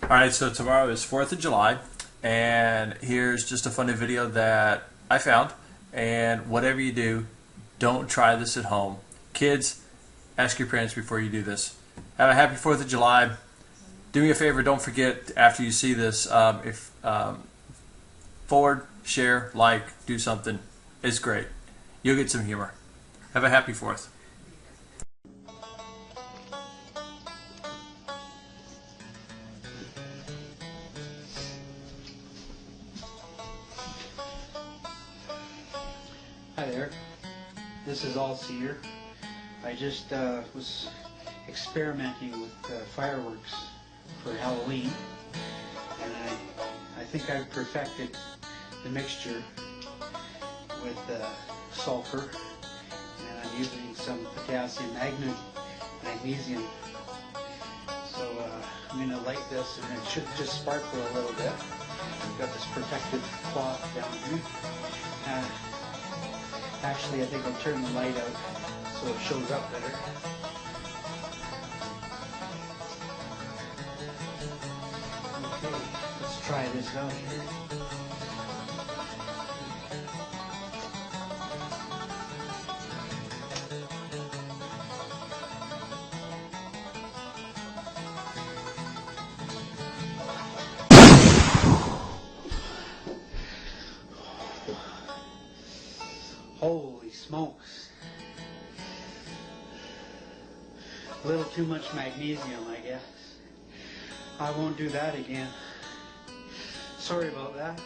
Alright, so tomorrow is 4th of July, and here's just a funny video that I found. And whatever you do, don't try this at home. Kids, ask your parents before you do this. Have a happy 4th of July. Do me a favor, don't forget after you see this, forward, share, like, do something. It's great. You'll get some humor. Have a happy 4th. Hi there, this is All Seer. I just was experimenting with fireworks for Halloween, and I think I've perfected the mixture with sulfur, and I'm using some potassium magnesium. So I'm going to light this, and it should just sparkle a little bit. I've got this protective cloth down here. Actually, I think I'll turn the light out so it shows up better. Okay, let's try this out here. Holy smokes. A little too much magnesium, I guess. I won't do that again. Sorry about that.